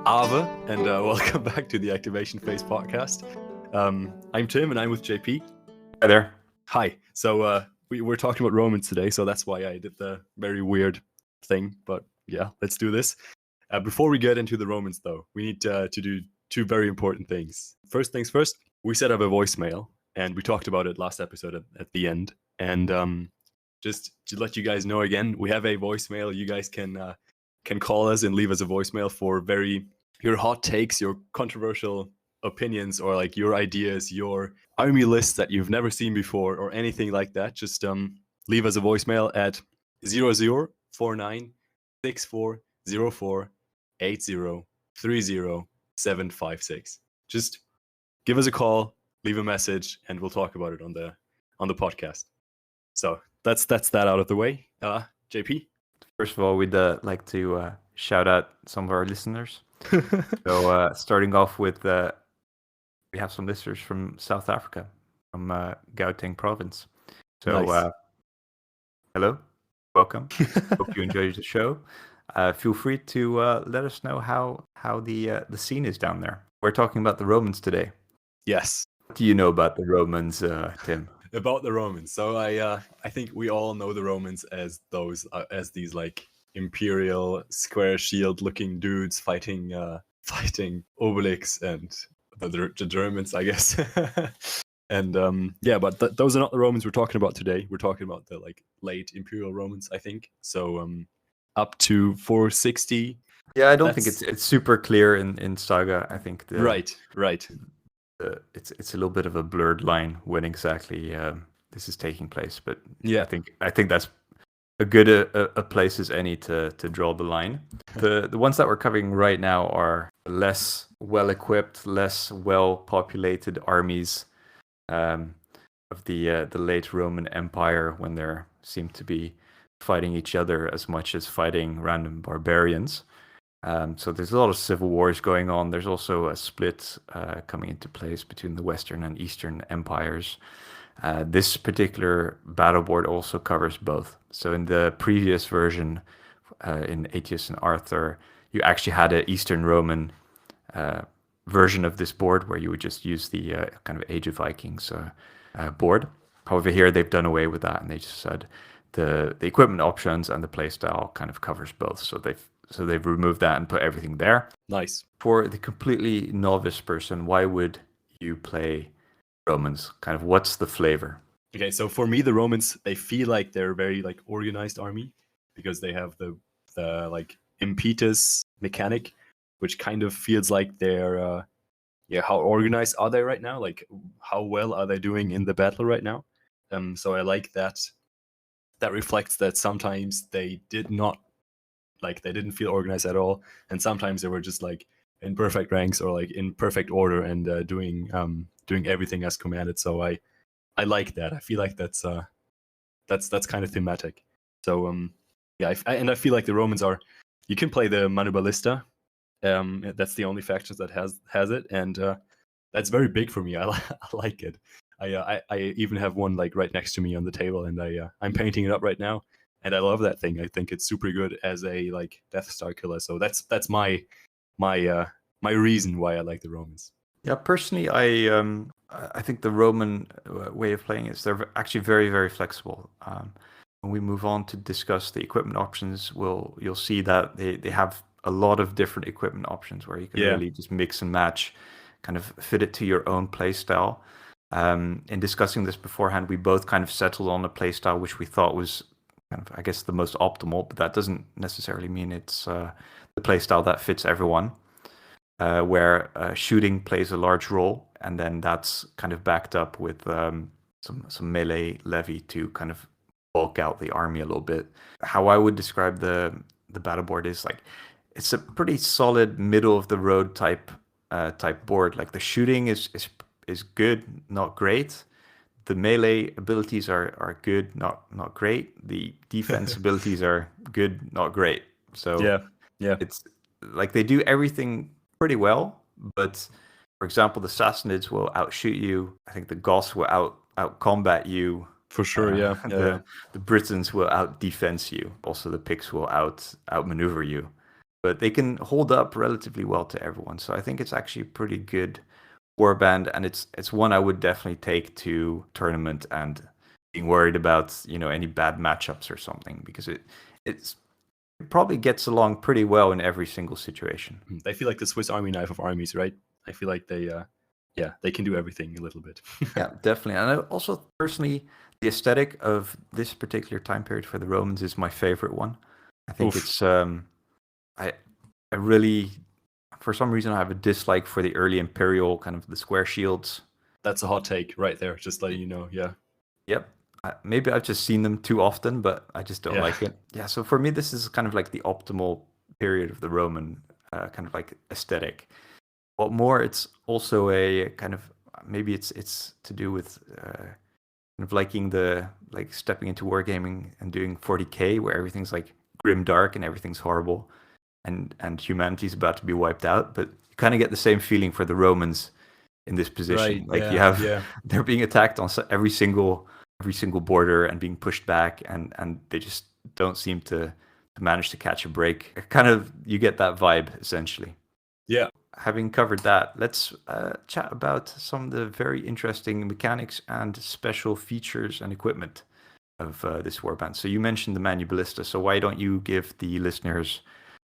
Ava, and welcome back to the Activation Phase podcast. I'm Tim, and I'm with JP. Hi there. Hi. So we're talking about Romans today, so that's why I did the very weird thing. But yeah, let's do this. Before we get into the Romans, though, we need to do two very important things. First things first, we set up a voicemail, and we talked about it last episode at the end. And just to let you guys know again, we have a voicemail. You guys can call us and leave us a voicemail for your hot takes, your controversial opinions, or like your ideas, your army lists that you've never seen before, or anything like that. Just leave us a voicemail at 004964048030756. Just give us a call, leave a message, and we'll talk about it on the podcast. So that's that out of the way. JP? First of all, we'd like to shout out some of our listeners. So starting off with, we have some listeners from South Africa, from Gauteng province. So Nice. Hello, welcome. Hope you enjoyed the show. Feel free to let us know how the scene is down there. We're talking about the Romans today. Yes. What do you know about the Romans, Tim? About the Romans. So I think we all know the Romans as these like imperial square shield looking dudes fighting Obelix and the Germans, I guess. And yeah, but those are not the Romans we're talking about today. We're talking about the like late imperial Romans, I think. So up to 460. Yeah, I don't think it's super clear in Saga. I think right. It's a little bit of a blurred line when exactly this is taking place, but yeah, I think that's a good a place as any to draw the line. The ones that we're covering right now are less well equipped, less well populated armies of the late Roman Empire, when they seem to be fighting each other as much as fighting random barbarians. So there's a lot of civil wars going on. There's also a split coming into place between the Western and Eastern empires. This particular battle board also covers both. So in the previous version, in Aetius and Arthur, you actually had an Eastern Roman version of this board where you would just use the kind of Age of Vikings board. However, here they've done away with that, and they just said the equipment options and the playstyle kind of covers both. So they've removed that and put everything there. Nice. For the completely novice person, why would you play Romans? Kind of what's the flavor? Okay, so for me, the Romans, they feel like they're a very like organized army because they have the like Impetus mechanic, which kind of feels like they're how organized are they right now? Like how well are they doing in the battle right now? So I like that. That reflects that sometimes they didn't feel organized at all, and sometimes they were just like in perfect ranks or like in perfect order and doing everything as commanded. So I like that. I feel like that's kind of thematic. So yeah, I feel like the Romans are. You can play the Manu ballista. That's the only faction that has it, and that's very big for me. I like it. I even have one like right next to me on the table, and I'm painting it up right now, and I love that thing. I think it's super good as a like Death Star killer. So that's my reason why I like the Romans. Yeah, personally, I think the Roman way of playing is they're actually very, very flexible. When we move on to discuss the equipment options, you'll see that they have a lot of different equipment options where you can really just mix and match, kind of fit it to your own play style. In discussing this beforehand, we both kind of settled on a play style which we thought was kind of, I guess, the most optimal, but that doesn't necessarily mean it's the play style that fits everyone. Where shooting plays a large role, and then that's kind of backed up with some melee levy to kind of bulk out the army a little bit. How I would describe the battle board is like it's a pretty solid middle of the road type board. Like the shooting is good, not great. The melee abilities are good, not great. The defense abilities are good, not great. So yeah, it's like they do everything pretty well, but for example, the Sassanids will outshoot you. I think the Goths will out combat you. For sure, The Britons will out defense you. Also, the Picts will outmaneuver you. but they can hold up relatively well to everyone. So I think it's actually a pretty good warband, and it's one I would definitely take to tournament and being worried about any bad matchups or something, because it probably gets along pretty well in every single situation. They feel like the Swiss Army knife of armies, right? I feel like they can do everything a little bit. Yeah, definitely. And I also personally, the aesthetic of this particular time period for the Romans is my favorite one. I think it's I really, for some reason, I have a dislike for the early imperial kind of the square shields. That's a hot take right there, just letting you know. Yeah. Yep. Maybe I've just seen them too often, but I just don't like it. Yeah. So for me, this is kind of like the optimal period of the Roman kind of like aesthetic. But more, it's also a kind of, maybe it's to do with kind of liking like stepping into wargaming and doing 40K, where everything's like grim dark and everything's horrible, and humanity's about to be wiped out. But you kind of get the same feeling for the Romans in this position. Right, like you have they're being attacked on every single border and being pushed back, and they just don't seem to manage to catch a break. Kind of, you get that vibe essentially. Yeah. Having covered that, let's chat about some of the very interesting mechanics and special features and equipment of this warband. So you mentioned the Manu ballista. So why don't you give the listeners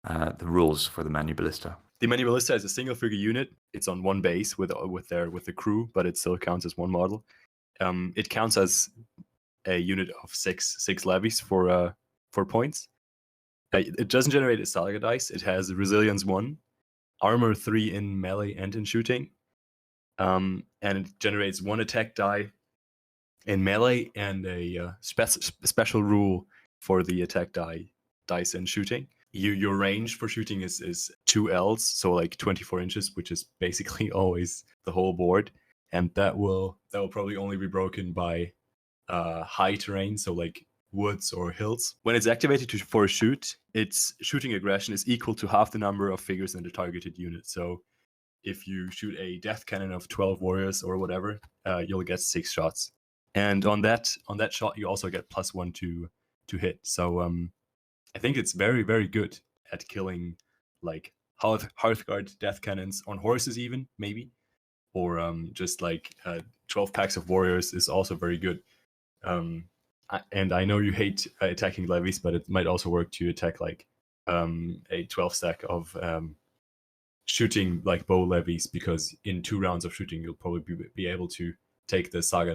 the rules for the Manu ballista? The Manu ballista is a single figure unit. It's on one base with the crew, but it still counts as one model. It counts as a unit of six levies for points. It doesn't generate a Saga dice. It has resilience 1, armor 3 in melee and in shooting, and it generates 1 attack die in melee and a special rule for the attack dice in shooting. Your range for shooting is 2 Ls, so like 24 inches, which is basically always the whole board, and that will probably only be broken by high terrain, so like woods or hills. When it's activated for a shoot, its shooting aggression is equal to half the number of figures in the targeted unit. So if you shoot a death cannon of 12 warriors or whatever, you'll get 6 shots. And on that shot, you also get +1 to hit. So I think it's very, very good at killing like Hearthguard death cannons on horses, even maybe, or just like 12 packs of warriors is also very good. And I know you hate attacking levies, but it might also work to attack like a 12 stack of shooting like bow levies, because in 2 rounds of shooting you'll probably be able to take the Saga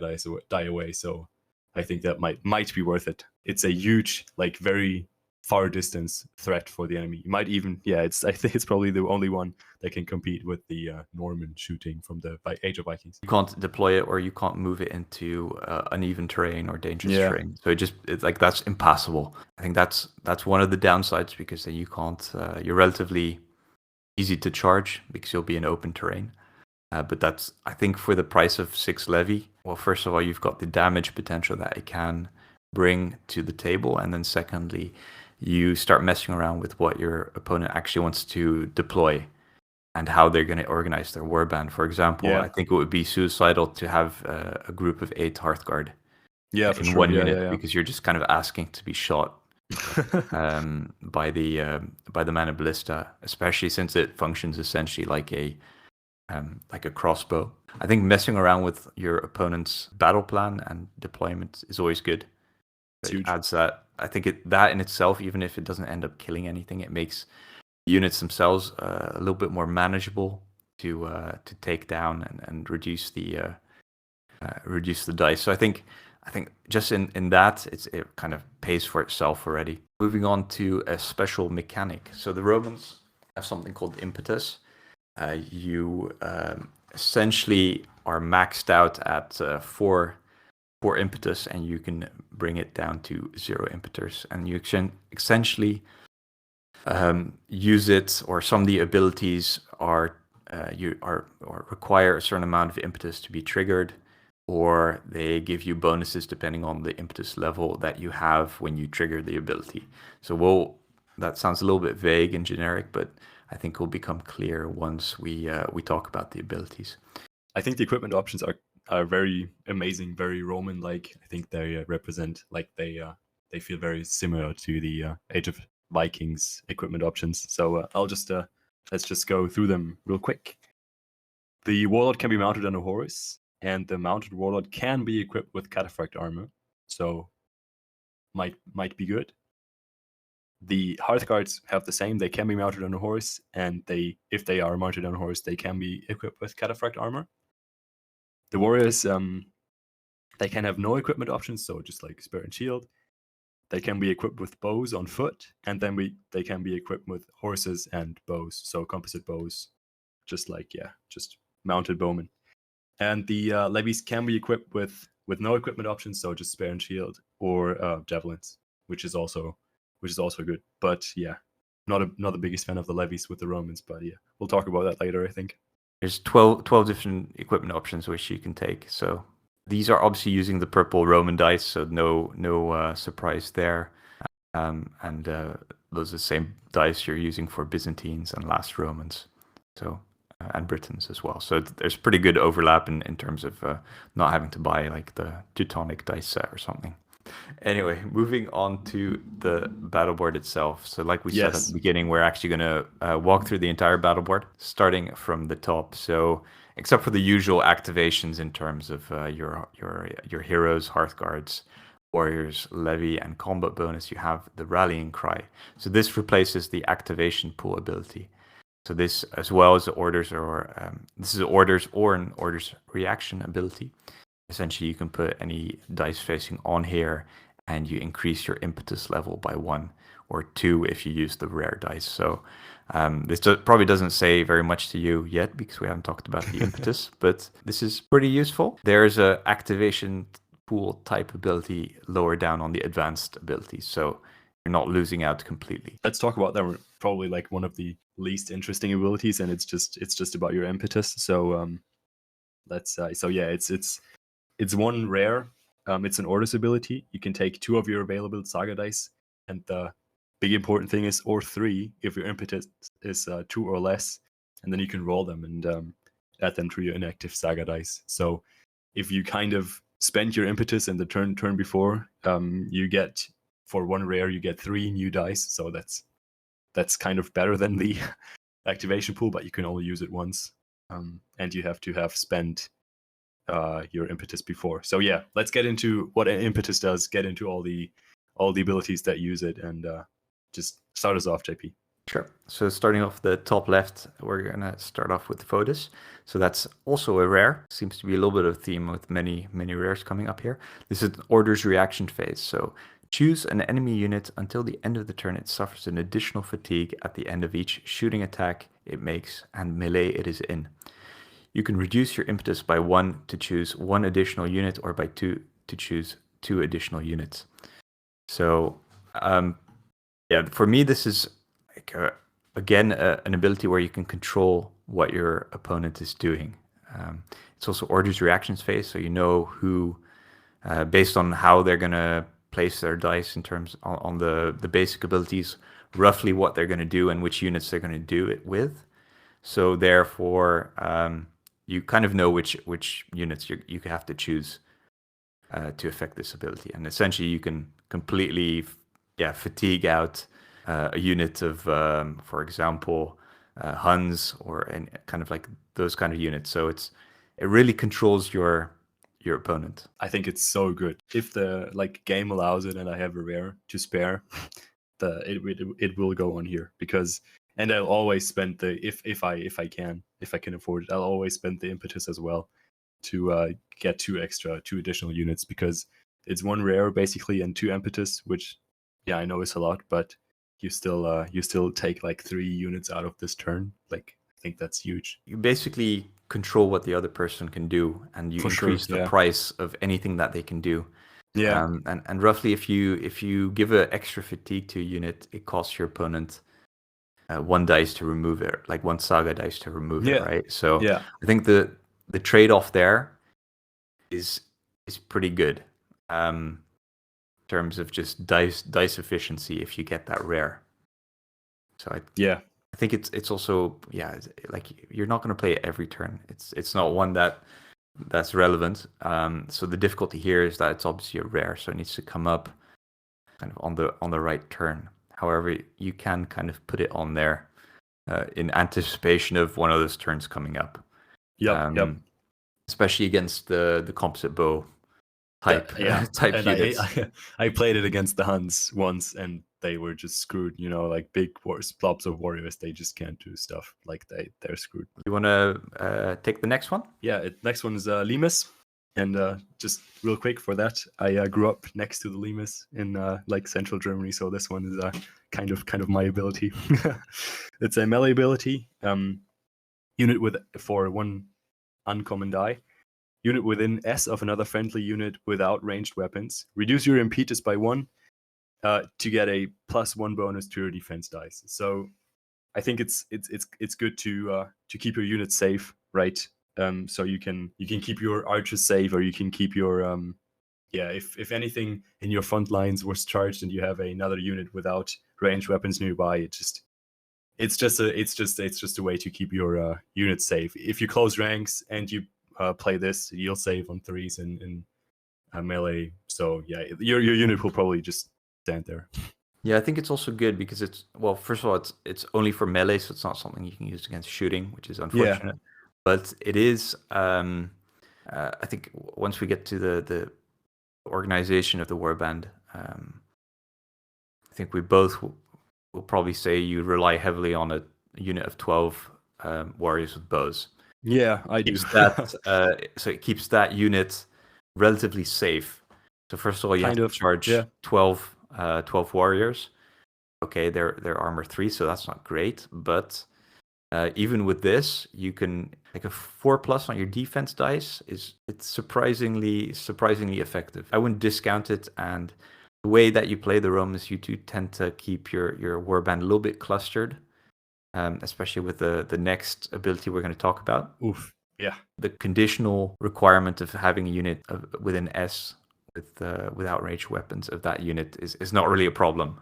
die away. So I think that might be worth it. It's a huge, like very far distance threat for the enemy. You might even, I think it's probably the only one that can compete with the Norman shooting from the Age of Vikings. You can't deploy it, or you can't move it into uneven terrain or dangerous terrain. So it's like, that's impossible. I think that's one of the downsides, because then you can't. You're relatively easy to charge because you'll be in open terrain. But that's, I think, for the price of 6 levy. Well, first of all, you've got the damage potential that it can bring to the table, and then secondly, you start messing around with what your opponent actually wants to deploy and how they're going to organize their warband. For example, I think it would be suicidal to have a group of 8 Hearthguard in one unit, because you're just kind of asking to be shot by the Manu ballista, especially since it functions essentially like a crossbow. I think messing around with your opponent's battle plan and deployment is always good. It adds that. I think that in itself, even if it doesn't end up killing anything, it makes the units themselves a little bit more manageable to take down and reduce the dice. So I think just in that, it kind of pays for itself already. Moving on to a special mechanic. So the Romans have something called Impetus. You essentially are maxed out at 4 impetus, and you can bring it down to 0 impetus, and you can essentially use it, or some of the abilities are require a certain amount of impetus to be triggered, or they give you bonuses depending on the impetus level that you have when you trigger the ability. So that sounds a little bit vague and generic, but I think will become clear once we talk about the abilities. I think the equipment options are very amazing, very Roman-like. I think they represent, like, they feel very similar to the Age of Vikings equipment options. So let's just go through them real quick. The Warlord can be mounted on a horse, and the mounted Warlord can be equipped with cataphract armor. So might be good. The Hearthguards have the same. They can be mounted on a horse, and if they are mounted on a horse, they can be equipped with cataphract armor. The Warriors, they can have no equipment options, so just like spear and shield. They can be equipped with bows on foot, and then they can be equipped with horses and bows, so composite bows, just mounted bowmen. And the levies can be equipped with no equipment options, so just spear and shield or javelins, which is also good. But yeah, not the biggest fan of the levies with the Romans, but yeah, we'll talk about that later, I think. There's 12 different equipment options which you can take. So these are obviously using the purple Roman dice, so no surprise there. And those are the same dice you're using for Byzantines and last Romans, so and Britons as well. So there's pretty good overlap in terms of not having to buy like the Teutonic dice set or something. Anyway, moving on to the battle board itself. So like we said at the beginning, we're actually going to walk through the entire battle board, starting from the top. So except for the usual activations in terms of your heroes, Hearthguards, Warriors, Levy, and combat bonus, you have the Rallying Cry. So this replaces the activation pool ability. So this, as well as the orders, this is orders or an orders reaction ability. Essentially, you can put any dice facing on here, and you increase your impetus level by 1 or 2 if you use the rare dice. So this probably doesn't say very much to you yet because we haven't talked about the impetus, but this is pretty useful. There's a activation pool type ability lower down on the advanced abilities, so you're not losing out completely. Let's talk about that. Probably like one of the least interesting abilities, and it's just about your impetus. So it's one rare. It's an orders ability. You can take 2 of your available saga dice, and the big important thing is or 3 if your impetus is 2 or less, and then you can roll them and add them to your inactive saga dice. So if you kind of spend your impetus in the turn before, you get, for 1 rare, you get 3 new dice. So that's kind of better than the activation pool, but you can only use it once, and you have to have spent your impetus before. So yeah, let's get into what an impetus does, get into all the abilities that use it, and just start us off, JP. Sure. So starting off the top left, we're going to start off with Fotis. So that's also a rare. Seems to be a little bit of a theme with many rares coming up here. This is an orders reaction phase. So choose an enemy unit until the end of the turn. It suffers an additional fatigue at the end of each shooting attack it makes and melee it is in. You can reduce your impetus by 1 to choose 1 additional unit, or by 2 to choose 2 additional units. So, for me, this is like again an ability where you can control what your opponent is doing. It's also orders reactions phase, so you know who, based on how they're gonna place their dice in terms on the basic abilities, roughly what they're gonna do and which units they're gonna do it with. So therefore, you kind of know which units you have to choose to affect this ability. And essentially, you can completely fatigue out a unit of, for example, Huns or kind of like those kind of units. So it really controls your opponent. I think it's so good. If the game allows it and I have a rare to spare, it will go on here, because. And I'll always spend the if I can afford it, I'll always spend the impetus as well to get 2 additional units, because it's 1 rare basically and 2 impetus, which I know is a lot, but you still take like 3 units out of this turn. Like, I think that's huge. You basically control what the other person can do, and you increase the price of anything that they can do. Yeah. And roughly, if you give an extra fatigue to a unit, it costs your opponent 1 dice to remove it, like 1 saga dice to remove it, right? So I think the trade-off there is pretty good in terms of just dice efficiency if you get that rare. So I think it's also like you're not going to play it every turn. It's not one that's relevant. So the difficulty here is that it's obviously a rare, so it needs to come up kind of on the right turn. However, you can kind of put it on there in anticipation of one of those turns coming up. Yep. Especially against the composite bow type type and units. I played it against the Huns once, and they were just screwed. Like big blobs of warriors, they just can't do stuff. Like they're screwed. You want to take the next one? Yeah, next one is Limes. And just real quick for that, I grew up next to the Limes in like central Germany, so this one is kind of my ability. It's a melee ability. Unit for 1 uncommon die. Unit within S of another friendly unit without ranged weapons. Reduce your impetus by 1 to get a +1 bonus to your defense dice. So I think it's good to keep your unit safe, right? So you can keep your archers safe, or you can keep your if anything in your front lines was charged and you have another unit without ranged weapons nearby, it's just a way to keep your unit safe. If you close ranks and you play this, you'll save on 3s in melee. So yeah, your unit will probably just stand there. Yeah, I think it's also good because first of all, it's only for melee, so it's not something you can use against shooting, which is unfortunate. Yeah. But it is, I think once we get to the organization of the Warband, I think we both will probably say you rely heavily on a unit of 12 warriors with bows. Yeah, I do. So it keeps that unit relatively safe. So first of all, you have to charge 12 warriors. Okay, they're armor 3, so that's not great. But even with this, you can like a 4+ on your defense dice. It's surprisingly effective. I wouldn't discount it. And the way that you play the Romans, you do tend to keep your warband a little bit clustered, especially with the next ability we're going to talk about. Oof. Yeah. The conditional requirement of having a unit within S without ranged weapons of that unit is not really a problem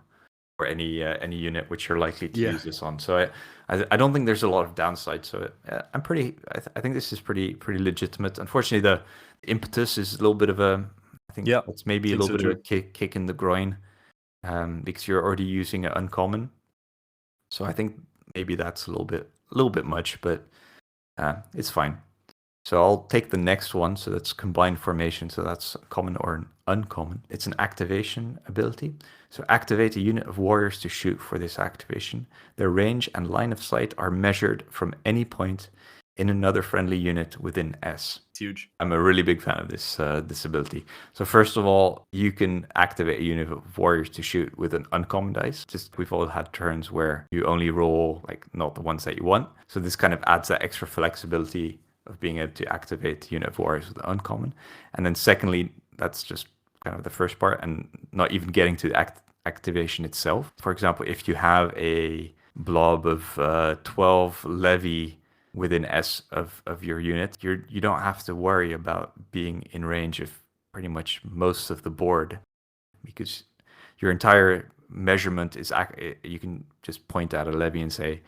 for any unit which you're likely to use this on. So I don't think there's a lot of downside. So I think this is pretty legitimate. Unfortunately, the Impetus is a little bit of it's maybe a little bit of a kick in the groin because you're already using an uncommon. So I think maybe that's a little bit much, but it's fine. So I'll take the next one. So that's combined formation. So that's common or an uncommon. It's an activation ability. So activate a unit of warriors to shoot for this activation. Their range and line of sight are measured from any point in another friendly unit within S. It's huge. I'm a really big fan of this ability. So first of all, you can activate a unit of warriors to shoot with an uncommon dice. Just we've all had turns where you only roll like not the ones that you want. So this kind of adds that extra flexibility of being able to activate a unit of warriors with uncommon. And then secondly, that's just kind of the first part and not even getting to the activation itself. For example, if you have a blob of 12 levy within S of your unit, you don't have to worry about being in range of pretty much most of the board because your entire measurement is you can just point at a levy and say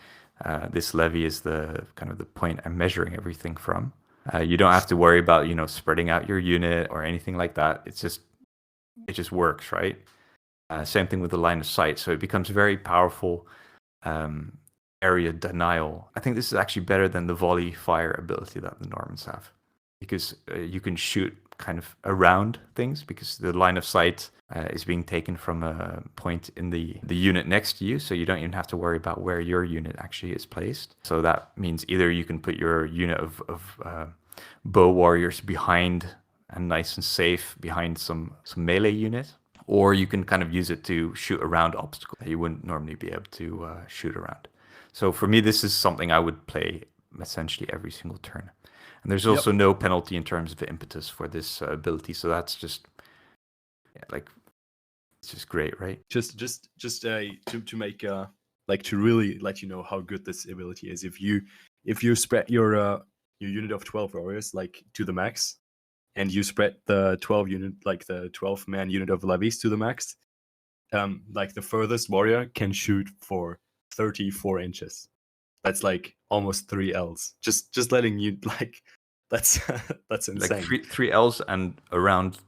this levy is the kind of the point I'm measuring everything from. You don't have to worry about spreading out your unit or anything like that. It just works, right? Same thing with the line of sight. So it becomes very powerful area denial. I think this is actually better than the volley fire ability that the Normans have because you can shoot kind of around things because the line of sight is being taken from a point in the unit next to you, so you don't even have to worry about where your unit actually is placed. So that means either you can put your unit of bow warriors behind and nice and safe behind some melee unit, or you can kind of use it to shoot around obstacles that you wouldn't normally be able to shoot around. So for me, this is something I would play essentially every single turn. And there's also no penalty in terms of impetus for this ability. So that's just it's just great, right? Just to make to really let you know how good this ability is. If you spread your unit of 12 warriors to the max, and you spread the 12-man unit of levies to the max, the furthest warrior can shoot for 34 inches. That's almost 3 Ls. Just letting you that's insane. Like 3 Ls and around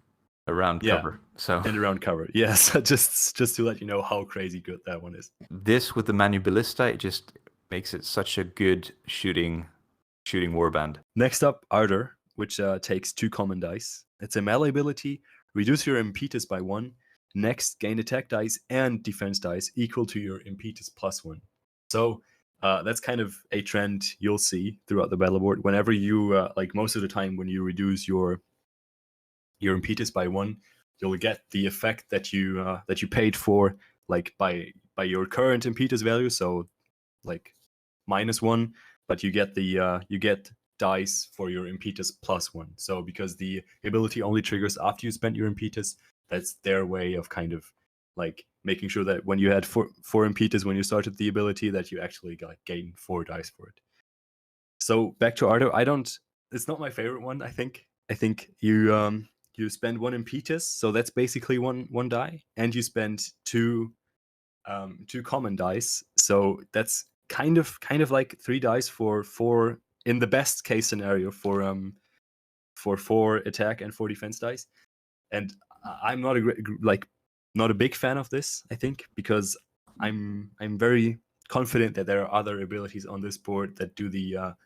around Yeah. cover. So And around cover. Yes, just to let you know how crazy good that one is. this with the Manu ballista, it just makes it such a good shooting warband. Next up, Ardor, which takes 2 common dice. It's a melee ability. Reduce your impetus by 1. Next, gain attack dice and defense dice equal to your impetus plus 1. So that's kind of a trend you'll see throughout the battle board. Whenever you, like most of the time, when you reduce your impetus by 1, you'll get the effect that you paid for, like by your current impetus value. So like -1, but you get you get dice for your impetus plus 1. So because the ability only triggers after you spent your impetus, that's their way of kind of like making sure that when you had four impetus when you started the ability, that you actually gain 4 dice for it. So back to Ardo, it's not my favorite one. I think you spend 1 impetus, so that's basically one die, and you spend 2 common dice, so that's kind of like 3 dice for 4 in the best case scenario for 4 attack and 4 defense dice. And I'm not a big fan of this, I think, because I'm very confident that there are other abilities on this board that do the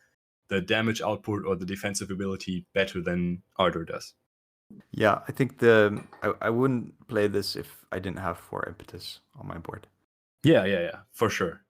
damage output or the defensive ability better than Ardor does. Yeah, I think I wouldn't play this if I didn't have 4 impetus on my board. Yeah, for sure.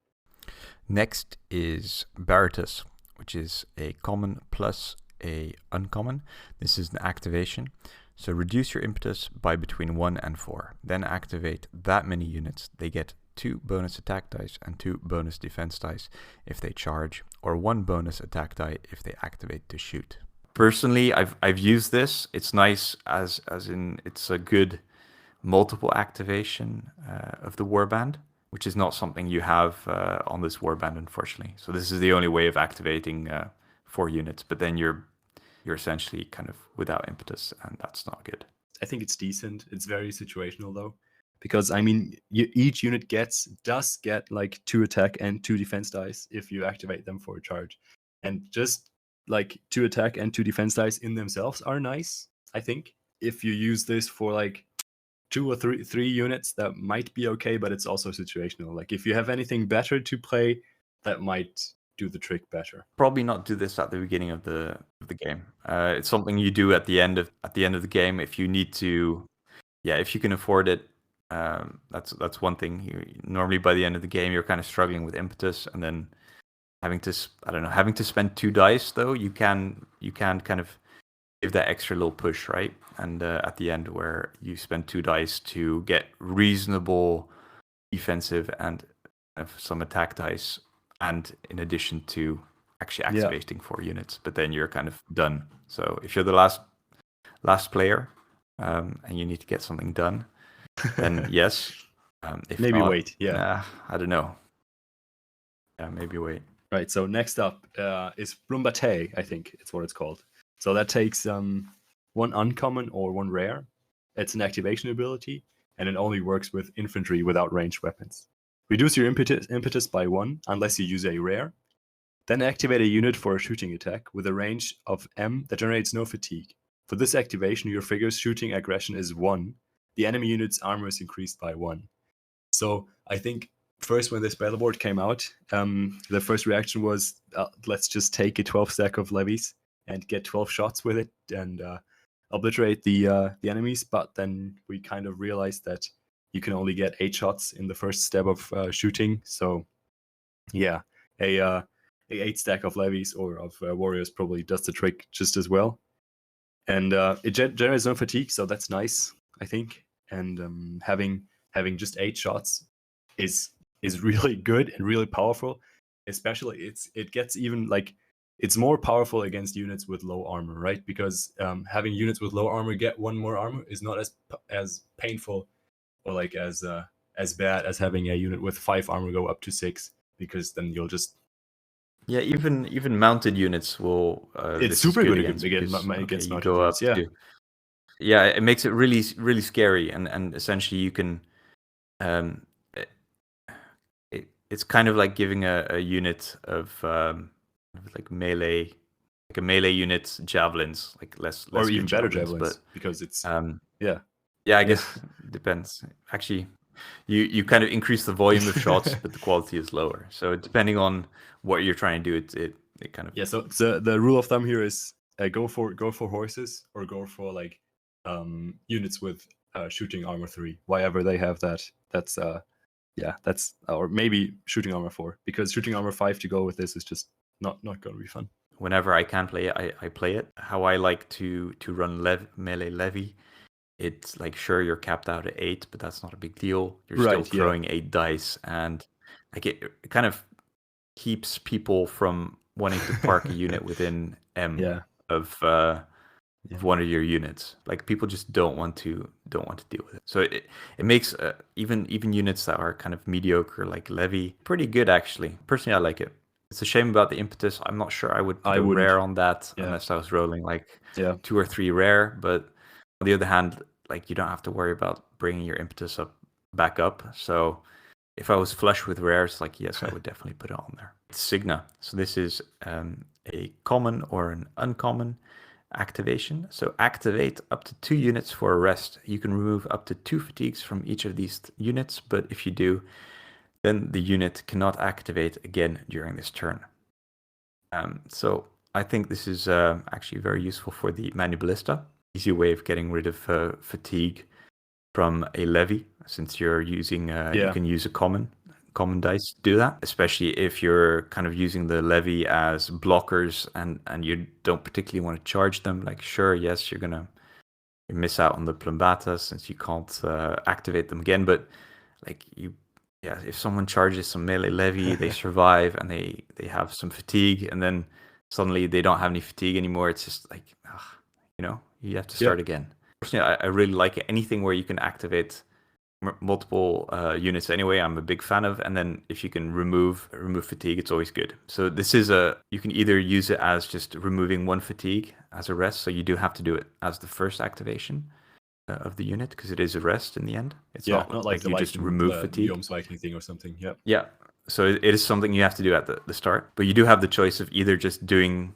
Next is Baratus, which is a common plus a uncommon. This is an activation. So reduce your impetus by between 1 and 4. Then activate that many units. They get 2 bonus attack dice and 2 bonus defense dice if they charge, or 1 bonus attack die if they activate to shoot. Personally, I've used this. It's nice as in it's a good multiple activation of the Warband, which is not something you have on this Warband, unfortunately. So this is the only way of activating 4 units, but then you're essentially kind of without impetus, and that's not good. I think it's decent. It's very situational though, because I mean, each unit does get like 2 attack and 2 defense dice if you activate them for a charge, and just like 2 attack and 2 defense dice in themselves are nice. I think if you use this for like 2 or 3 units, that might be okay, but it's also situational. Like if you have anything better to play, that might do the trick better. Probably not do this at the beginning of the game. It's something you do at the end of the game if you need to. Yeah, if you can afford it. That's one thing. Normally by the end of the game, you're kind of struggling with impetus, and then having to spend 2 dice though. You can kind of give that extra little push, right? And at the end, where you spend 2 dice to get reasonable defensive and some attack dice, and in addition to actually activating 4 units, but then you're kind of done. So if you're the last player and you need to get something done, then yes. If maybe not, wait. Yeah, I don't know. Yeah, maybe wait. Right. So next up is Brumbate, I think it's what it's called. So that takes 1 uncommon or 1 rare. It's an activation ability, and it only works with infantry without ranged weapons. Reduce your impetus by 1 unless you use a rare. Then activate a unit for a shooting attack with a range of M that generates no fatigue. For this activation, your figure's shooting aggression is 1. The enemy unit's armor is increased by 1. So I think first when this battle board came out, the first reaction was, let's just take a 12 stack of levies and get 12 shots with it and obliterate the enemies. But then we kind of realized that you can only get 8 shots in the first step of shooting. So yeah, a 8 stack of levies or of warriors probably does the trick just as well. And it generates no fatigue, so that's nice, I think. And having just 8 shots is really good and really powerful. Especially it gets even like it's more powerful against units with low armor, right? Because having units with low armor get 1 more armor is not as painful or like as bad as having a unit with 5 armor go up to 6, because then you'll just even mounted units will. It's super good against you mounted go units. up yeah, it makes it really scary, and essentially you can. It's kind of like giving a unit of like melee, like a melee unit javelins, like less or even better javelins, but because it's Yeah. Yeah, I guess it depends. Actually, you kind of increase the volume of shots, but the quality is lower. So depending on what you're trying to do, it kind of Yeah. So the rule of thumb here is go for horses or go for like units with shooting armor 3. Wherever they have that, that's or maybe shooting armor 4, because shooting armor 5 to go with this is just not going to be fun. Whenever I can play it, I play it. How I like to run melee levy, it's like, sure, you're capped out at 8, but that's not a big deal. You're Right, still yeah. throwing 8 dice, and like it kind of keeps people from wanting to park a unit within M Yeah. of one of your units. Like, people just don't want to deal with it. So it makes even units that are kind of mediocre, like levy, pretty good actually. Personally, I like it. It's a shame about the impetus. I'm not sure I would put a rare on that unless I was rolling like 2 or 3 rare. But on the other hand, like, you don't have to worry about bringing your impetus back up. So if I was flush with rares, like, yes, I would definitely put it on there. Signa. So this is a common or an uncommon activation. So activate up to 2 units for a rest. You can remove up to 2 fatigues from each of these units, but if you do, then the unit cannot activate again during this turn. So I think this is actually very useful for the Manu ballista. Easy way of getting rid of fatigue from a levy, since you're using you can use a common dice to do that, especially if you're kind of using the levy as blockers and you don't particularly want to charge them. Like, sure, yes, you're gonna miss out on the plumbata since you can't activate them again, but like, if someone charges some melee levy, they survive and they have some fatigue, and then suddenly they don't have any fatigue anymore. It's just like, you have to start again. Personally, I really like it. Anything where you can activate multiple units anyway, I'm a big fan of. And then if you can remove fatigue, it's always good. So this is you can either use it as just removing 1 fatigue as a rest, so you do have to do it as the first activation of the unit, because it is a rest in the end. It's not like you just remove fatigue. Viking thing or something. Yeah. So it is something you have to do at the start, but you do have the choice of either just getting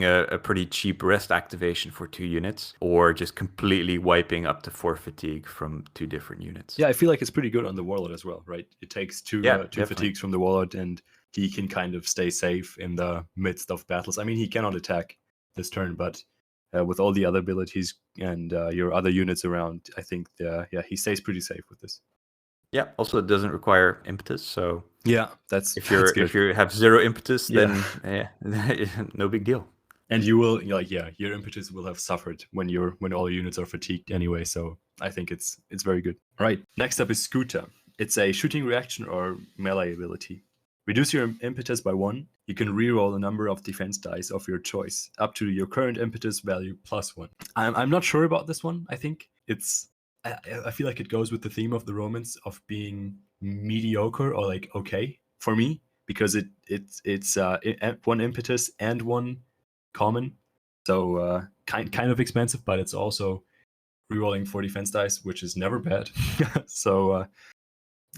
a pretty cheap rest activation for 2 units, or just completely wiping up to 4 fatigue from 2 different units. Yeah, I feel like it's pretty good on the warlord as well, right? It takes 2 fatigues from the warlord, and he can kind of stay safe in the midst of battles. I mean, he cannot attack this turn, but with all the other abilities and your other units around, I think he stays pretty safe with this. Yeah. Also, it doesn't require impetus, so that's if you have 0 impetus, then no big deal. And you will your impetus will have suffered when all units are fatigued anyway. So I think it's very good. All right. Next up is Scooter. It's a shooting reaction or melee ability. Reduce your impetus by 1. You can reroll a number of defense dice of your choice up to your current impetus value plus 1. I'm not sure about this one. I think I feel like it goes with the theme of the Romans of being mediocre or like okay for me, because it's 1 impetus and 1 common, so kind of expensive, but it's also rerolling 4 defense dice, which is never bad. So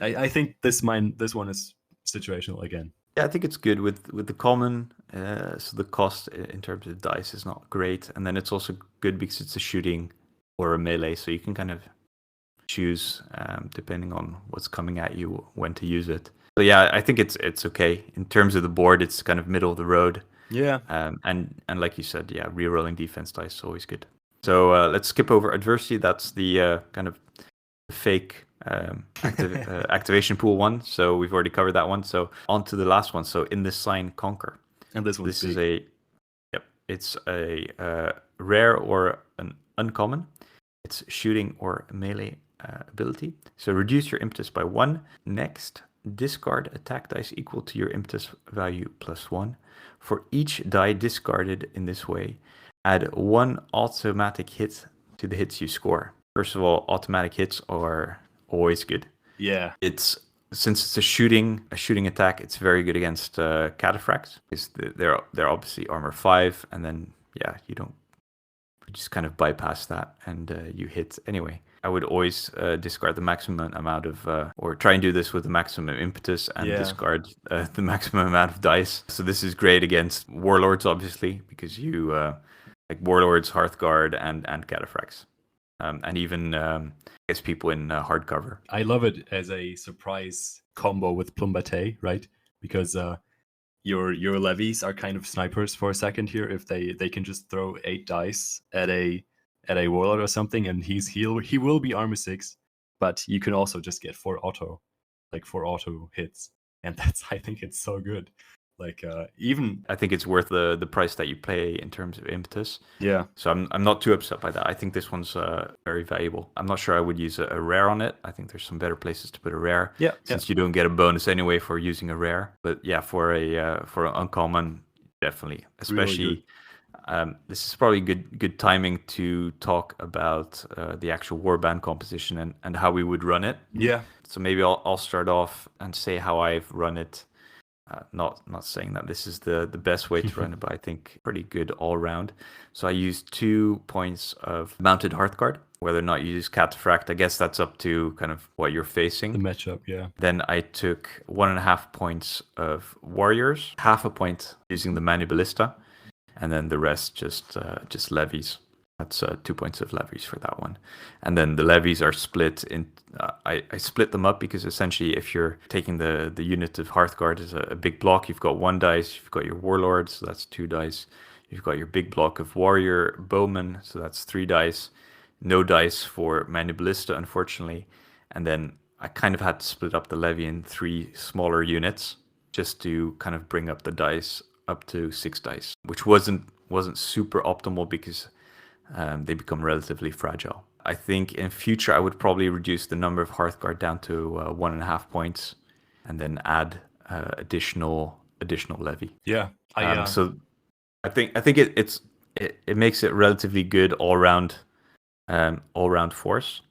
I think this one is situational again. Yeah, I think it's good with the common. So the cost in terms of dice is not great, and then it's also good because it's a shooting or a melee, so you can kind of choose depending on what's coming at you when to use it. So yeah, I think it's okay in terms of the board. It's kind of middle of the road. Yeah. And like you said, rerolling defense dice is always good. So let's skip over adversity. That's the kind of fake activation pool one. So we've already covered that one. So on to the last one. So in this sign, conquer. And this is it's a rare or an uncommon. It's shooting or melee ability. So reduce your impetus by 1. Next, discard attack dice equal to your impetus value plus 1. For each die discarded in this way, add 1 automatic hit to the hits you score. First of all, automatic hits are always good. Yeah. Since it's a shooting attack, it's very good against cataphracts, because they're obviously armor 5, and then you just kind of bypass that and you hit anyway. I would always discard the maximum amount of, or try and do this with the maximum impetus and discard the maximum amount of dice. So this is great against warlords, obviously, because you like warlords, Hearthguard, and cataphracts. and even I guess people in hardcover. I love it as a surprise combo with Plumbate, right? Because your levies are kind of snipers for a second here. If they can just throw 8 dice at a warlord or something, and he will be armor 6, but you can also just get 4 auto hits, and I think it's so good. Like even I think it's worth the price that you pay in terms of Impetus. yeah, So I'm not too upset by that. I think this one's very valuable. I'm not sure I would use a rare on it. I think there's some better places to put a rare. Yeah, Since you don't get a bonus anyway for using a rare. But yeah, for an uncommon, definitely. Especially, this is probably good timing to talk about the actual Warband composition and how we would run it. Yeah. So maybe I'll start off and say how I've run it. Not saying that this is the best way to run it, but I think pretty good all round. So I used 2 points of mounted Hearthguard. Whether or not you use Cataphract, I guess that's up to kind of what you're facing. The matchup, yeah. Then I took 1.5 points of Warriors, 0.5 point using the Manu Ballista, and then the rest just levies. That's 2 points of levies for that one. And then the levies are split in. I split them up because essentially, if you're taking the unit of Hearthguard as a big block, you've got 1 dice. You've got your Warlord, so that's 2 dice. You've got your big block of Warrior Bowman, so that's 3 dice. No dice for Manu Ballista, unfortunately. And then I kind of had to split up the levy in 3 smaller units just to kind of bring up the dice up to 6 dice, which wasn't super optimal because they become relatively fragile. I think in future I would probably reduce the number of Hearthguard down to 1.5 points, and then add additional levy. Yeah, so I think it makes it relatively good all round force.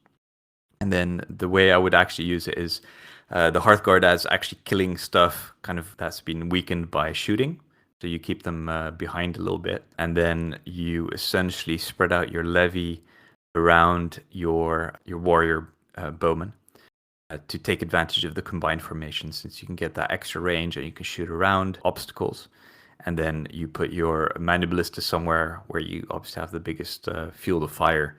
And then the way I would actually use it is the Hearthguard as actually killing stuff kind of that's been weakened by shooting. So you keep them behind a little bit, and then you essentially spread out your levy around your warrior bowman to take advantage of the combined formation, since you can get that extra range and you can shoot around obstacles. And then you put your Manu Ballista somewhere where you obviously have the biggest field of fire.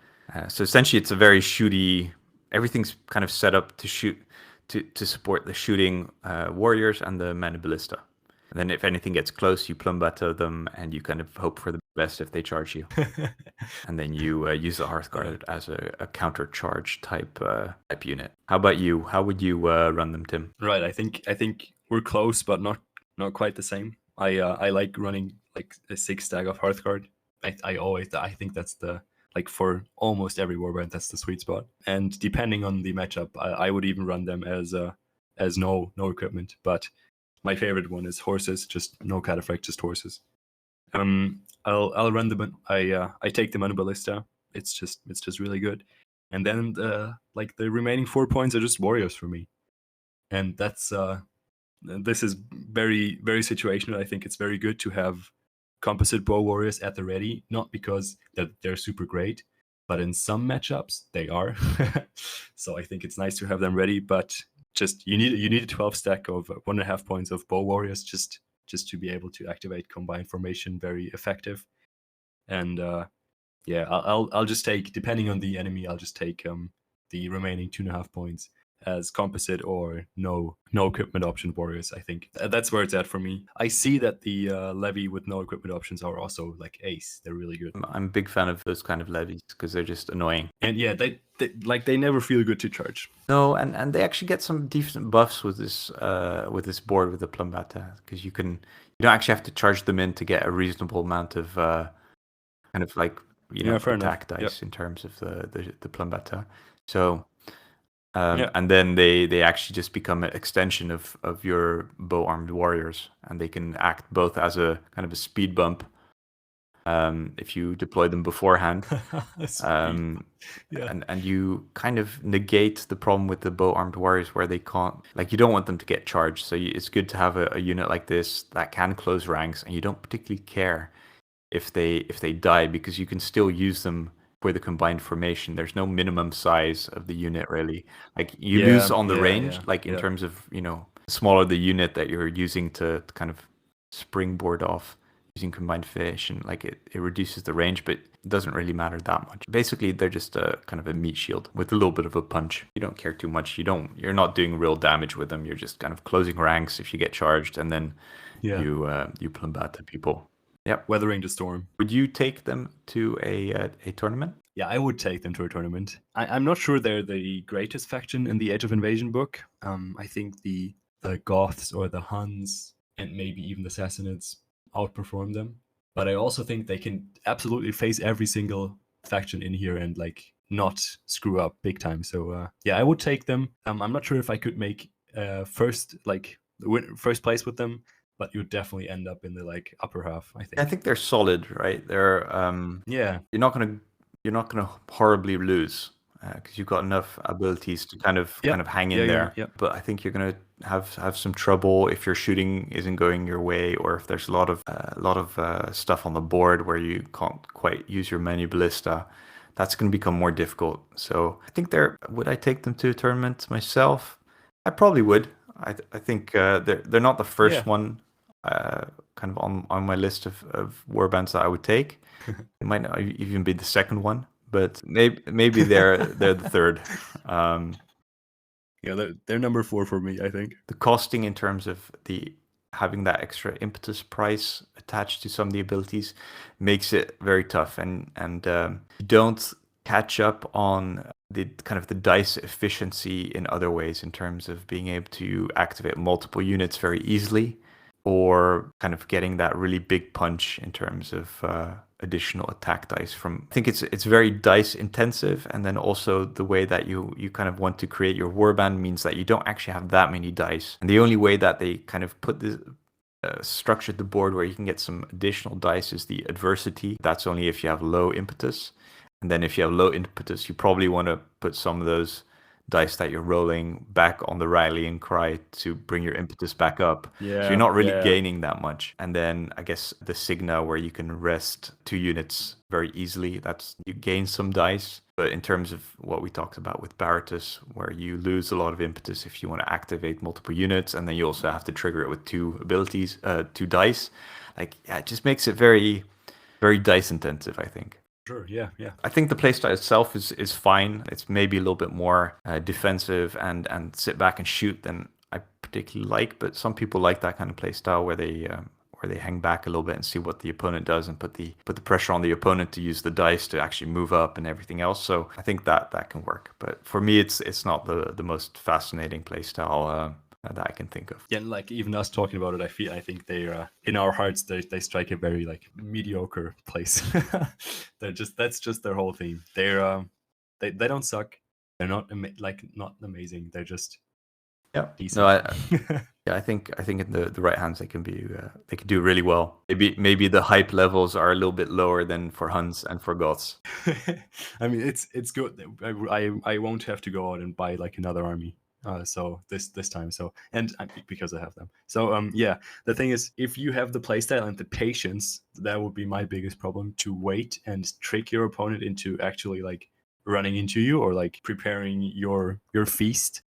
So essentially, it's a very shooty. Everything's kind of set up to shoot to support the shooting warriors and the Manu Ballista. And then if anything gets close, you Plumbate them, and you kind of hope for the best if they charge you. And then you use the Hearthguard as a counter charge type unit. How about you? How would you run them, Tim? Right. I think we're close, but not quite the same. I like running like a 6 stack of Hearthguard. I think that's the, like, for almost every warband, that's the sweet spot. And depending on the matchup, I would even run them as no equipment. But my favorite one is horses, just no cataphract, just horses. I'll run them. I take the Manu Ballista. It's just really good. And then the remaining 4 points are just warriors for me. And that's this is very, very situational. I think it's very good to have composite bow warriors at the ready, not because they're super great, but in some matchups they are. So I think it's nice to have them ready, but just you need a 12 stack of 1.5 points of bow warriors just to be able to activate combined formation very effective. And I'll just take, depending on the enemy, I'll just take the remaining 2.5 points as composite or no equipment option warriors. I think that's where it's at for me. I see that the levy with no equipment options are also like ace. They're really good. I'm a big fan of those kind of levies because they're just annoying. And yeah, they never feel good to charge. No, and they actually get some decent buffs with this board with the Plumbate, because you don't actually have to charge them in to get a reasonable amount of kind of like attack dice in terms of the Plumbate. So. And then they actually just become an extension of your bow armed warriors, and they can act both as a kind of a speed bump if you deploy them beforehand. And you kind of negate the problem with the bow armed warriors where they can't, like, you don't want them to get charged. So it's good to have a unit like this that can close ranks, and you don't particularly care if they die, because you can still use them for the combined formation. There's no minimum size of the unit, really. Like, you lose on the range, in terms of, the smaller the unit that you're using to kind of springboard off, using combined efficient, like it reduces the range, but it doesn't really matter that much. Basically, they're just a kind of a meat shield with a little bit of a punch. You don't care too much. You're not doing real damage with them. You're just kind of closing ranks if you get charged, and then you plumbat the people. Yep. Weathering the storm. Would you take them to a tournament? Yeah, I would take them to a tournament. I'm not sure they're the greatest faction in the Age of Invasion book. I think the Goths or the Huns and maybe even the Sassanids outperform them. But I also think they can absolutely face every single faction in here and like not screw up big time. So yeah, I would take them. I'm not sure if I could make first place with them, but you would definitely end up in the like upper half, I think. I think they're solid, right? They're yeah. You're not gonna horribly lose because you've got enough abilities to kind of hang in there. Yep. But I think you're gonna have some trouble if your shooting isn't going your way, or if there's a lot of stuff on the board where you can't quite use your menu ballista. That's going to become more difficult. So I think would I take them to a tournament myself? I probably would. I think they're not the first one kind of on my list of warbands that I would take. It might not even be the second one, but maybe they're the third. Yeah, they're number 4 for me, I think. The costing in terms of having that extra impetus price attached to some of the abilities makes it very tough, and you don't catch up on the kind of the dice efficiency in other ways in terms of being able to activate multiple units very easily, or kind of getting that really big punch in terms of additional attack dice from. I think it's very dice intensive, and then also the way that you kind of want to create your warband means that you don't actually have that many dice, and the only way that they kind of put this structured the board where you can get some additional dice is the adversity. That's only if you have low impetus, and then if you have low impetus, you probably want to put some of those dice that you're rolling back on the rallying cry to bring your impetus back up. So you're not really gaining that much. And then I guess the Signa, where you can rest 2 units very easily, you gain some dice. But in terms of what we talked about with Baratus, where you lose a lot of impetus if you want to activate multiple units, and then you also have to trigger it with 2 abilities, 2 dice. Like, yeah, it just makes it very, very dice intensive, I think. Sure, yeah. I think the playstyle itself is fine. It's maybe a little bit more defensive and sit back and shoot than I particularly like, but some people like that kind of playstyle where they hang back a little bit and see what the opponent does and put the pressure on the opponent to use the dice to actually move up and everything else. So I think that can work. But for me, it's not the most fascinating playstyle that I can think of. Yeah, like even us talking about it, I think they in our hearts they strike a very like mediocre place. That's just their whole theme. They're they don't suck. They're not not amazing. They're just decent. No, I think in the right hands they can do really well. Maybe the hype levels are a little bit lower than for Huns and for Goths. I mean, it's good. I won't have to go out and buy like another army. So this time, and because I have them. So yeah, the thing is, if you have the playstyle and the patience, that would be my biggest problem, to wait and trick your opponent into actually like running into you or like preparing your feast.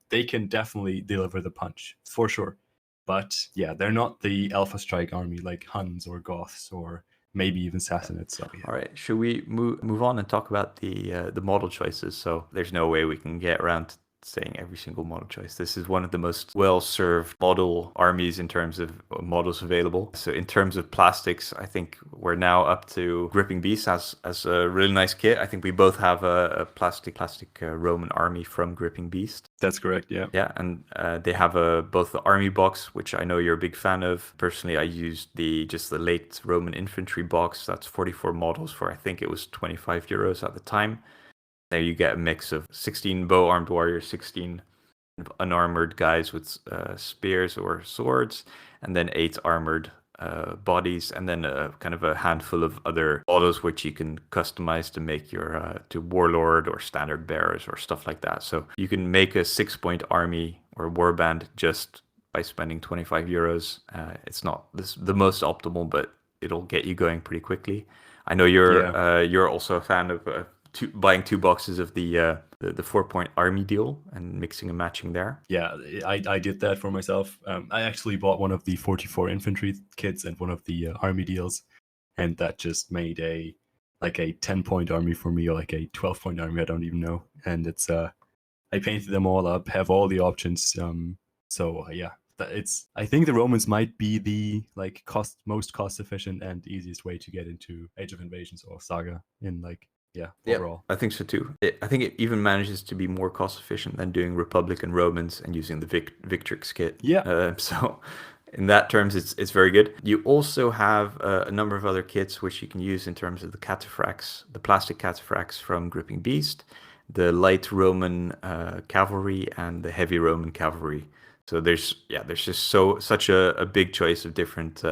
They can definitely deliver the punch for sure. But yeah, they're not the Alpha Strike army like Huns or Goths or maybe even Sassanids. So, yeah. All right, should we move on and talk about the model choices? So there's no way we can get around to saying every single model choice. This is one of the most well-served model armies in terms of models available. So in terms of plastics, I think we're now up to Gripping Beast as a really nice kit. I think we both have a plastic Roman army from Gripping Beast. That's correct, yeah. Yeah, and they have both the army box, which I know you're a big fan of. Personally, I used the late Roman infantry box. That's 44 models for, I think it was 25 euros at the time. There you get a mix of 16 bow-armed warriors, 16 unarmored guys with spears or swords, and then 8 armored bodies, and then kind of a handful of other models which you can customize to make your to warlord or standard bearers or stuff like that. So you can make a 6-point army or warband just by spending 25 euros. It's not the most optimal, but it'll get you going pretty quickly. I know you're also a fan of buying 2 boxes of the 4-point army deal and mixing and matching there. Yeah, I did that for myself. I actually bought one of the 44 infantry kits and one of the army deals, and that just made a 10-point army for me, or like a 12-point army. I don't even know. And it's I painted them all up, have all the options. Yeah, I think the Romans might be the most cost efficient and easiest way to get into Age of Invasions or Saga in overall. I think so too. I think it even manages to be more cost efficient than doing Republic and Romans and using the Victrix kit. Yeah. So in that terms, it's very good. You also have a number of other kits which you can use in terms of the cataphracts, the plastic cataphracts from Gripping Beast, the light Roman cavalry, and the heavy Roman cavalry. So there's just such a big choice of different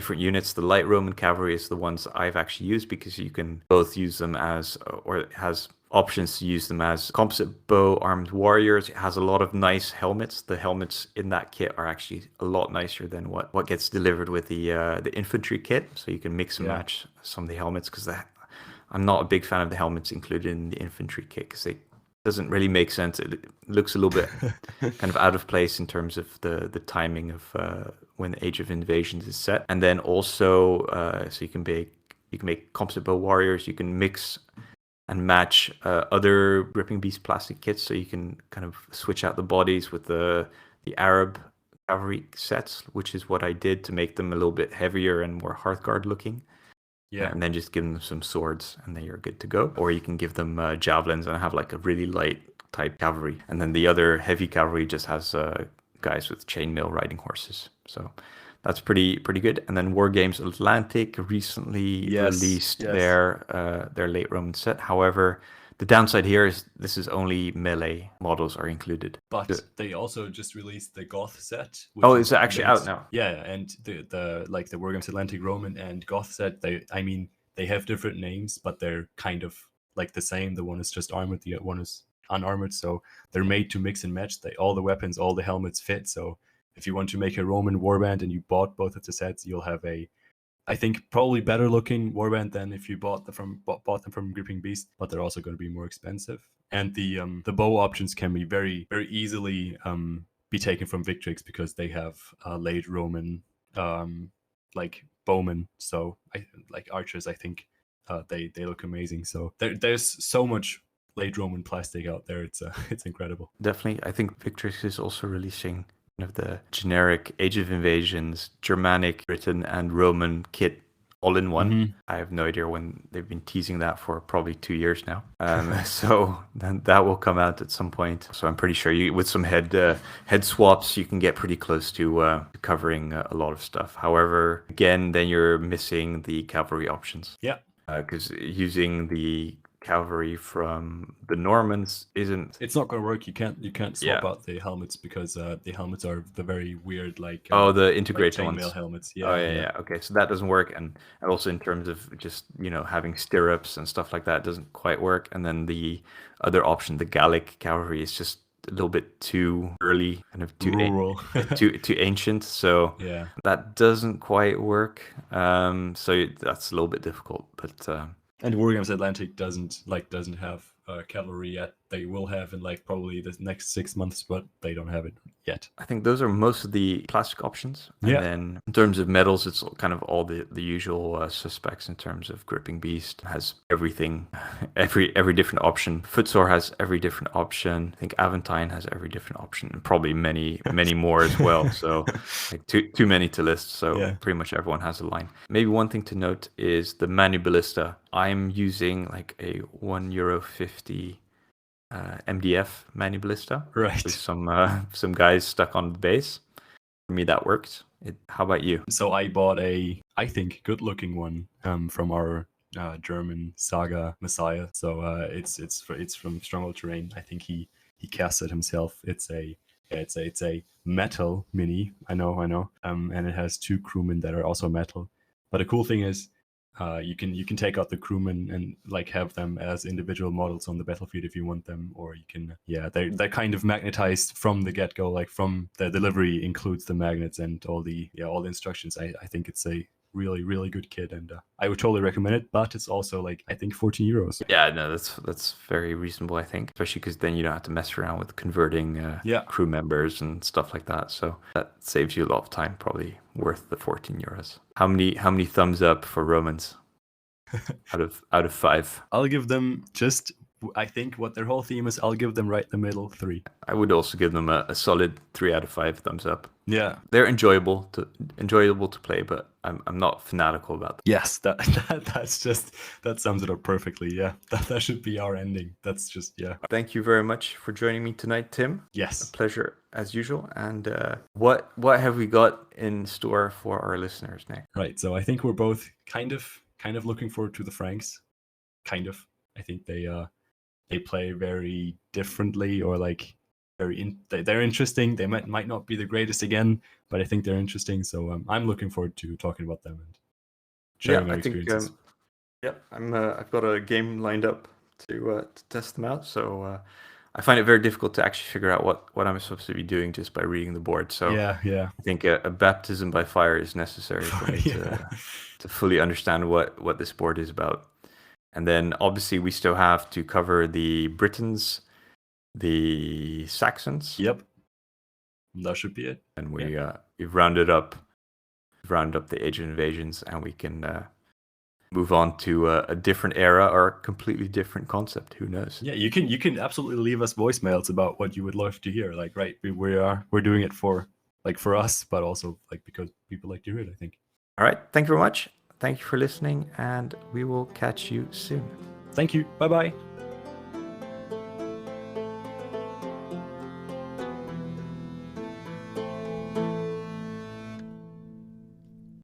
units. The light Roman cavalry is the ones I've actually used because you can both use them as, or it has options to use them as composite bow armed warriors. It has a lot of nice helmets. The helmets in that kit are actually a lot nicer than what gets delivered with the infantry kit. So you can mix and match some of the helmets, because I'm not a big fan of the helmets included in the infantry kit because it doesn't really make sense. It looks a little bit kind of out of place in terms of the timing of when the Age of Invasions is set. And then also, so you can make composite bow warriors. You can mix and match other Gripping Beast plastic kits, so you can kind of switch out the bodies with the Arab cavalry sets, which is what I did to make them a little bit heavier and more Hearthguard looking. Yeah, and then just give them some swords, and then you're good to go. Or you can give them javelins and have like a really light type cavalry. And then the other heavy cavalry just has guys with chainmail riding horses. So that's pretty good. And then War Games Atlantic recently released their late Roman set. However, the downside here is this is only melee models are included. But they also just released the Goth set. Oh, it's actually out now. Yeah, and the War Games Atlantic Roman and Goth set, they have different names, but they're kind of like the same. The one is just armored, the one is unarmored, so they're made to mix and match. All the weapons, all the helmets fit. So if you want to make a Roman warband and you bought both of the sets, you'll have I think probably better looking warband than if you bought them from Gripping Beast, but they're also going to be more expensive. And the bow options can be very, very easily be taken from Victrix because they have late Roman bowmen. So archers, I think they look amazing. So there's so much late Roman plastic out there. It's incredible. Definitely, I think Victrix is also releasing of the generic Age of Invasions, Germanic, Britain, and Roman kit all in one. Mm-hmm. I have no idea when. They've been teasing that for probably 2 years now. So then that will come out at some point. So I'm pretty sure with some head swaps, you can get pretty close to covering a lot of stuff. However, again, then you're missing the cavalry options. Yeah. Because using the cavalry from the Normans it's not going to work. You can't swap out the helmets because the helmets are the very weird the integrated ones. Chainmail helmets. Yeah. Okay, so that doesn't work, and also in terms of just having stirrups and stuff like that doesn't quite work. And then the other option, the Gallic cavalry, is just a little bit too early, kind of too rural, too ancient. So that doesn't quite work. So that's a little bit difficult, but. And War Games Atlantic doesn't have cavalry yet. They will have in probably the next 6 months, but they don't have it yet. I think those are most of the classic options. And then in terms of medals, it's kind of all the usual suspects in terms of Gripping Beast. It has everything, every different option. Footsore has every different option. I think Aventine has every different option, and probably many more as well. So too many to list. So pretty much everyone has a line. Maybe one thing to note is the Manu ballista. I'm using a €1.50 MDF Manu ballista, right? With some guys stuck on the base. For me, that worked. How about you? So I bought I think good looking one from our German Saga Messiah. So it's from Stronghold Terrain. I think he cast it himself. It's a metal mini. I know. And it has 2 crewmen that are also metal. But the cool thing is, you can take out the crewmen and have them as individual models on the battlefield if you want them, or you can they're kind of magnetized from the get go. From the delivery includes the magnets and all the instructions. I think it's a really, really good kit, and I would totally recommend it. But it's also like, I think, 14 euros. Yeah, no, that's very reasonable, I think, especially because then you don't have to mess around with converting crew members and stuff like that. So that saves you a lot of time, probably worth the 14 euros. How many thumbs up for Romans out of 5? I'll give them just, I think what their whole theme is, I'll give them right in the middle, 3. I would also give them a solid 3 out of 5 thumbs up. Yeah, they're enjoyable to play, but I'm not fanatical about them. Yes, that sums it up perfectly. Yeah, that should be our ending. That's just, yeah. Thank you very much for joining me tonight, Tim. Yes, a pleasure as usual. And what have we got in store for our listeners next? Right. So I think we're both kind of looking forward to the Franks. Kind of. I think they play very differently, or like they're interesting. They might not be the greatest again, but I think they're interesting. So I'm looking forward to talking about them and sharing our experiences. I've got a game lined up to test them out. So I find it very difficult to actually figure out what I'm supposed to be doing just by reading the board. So yeah. I think a baptism by fire is necessary for me to fully understand what this board is about. And then obviously we still have to cover the Britons, the Saxons. Yep. That should be it. And we've rounded up the Age of Invasions, and we can move on to a different era or a completely different concept. Who knows? Yeah, you can absolutely leave us voicemails about what you would love to hear. Like, right, we're doing it for us, but also like because people like to hear it, I think. All right. Thank you very much. Thank you for listening, and we will catch you soon. Thank you. Bye-bye.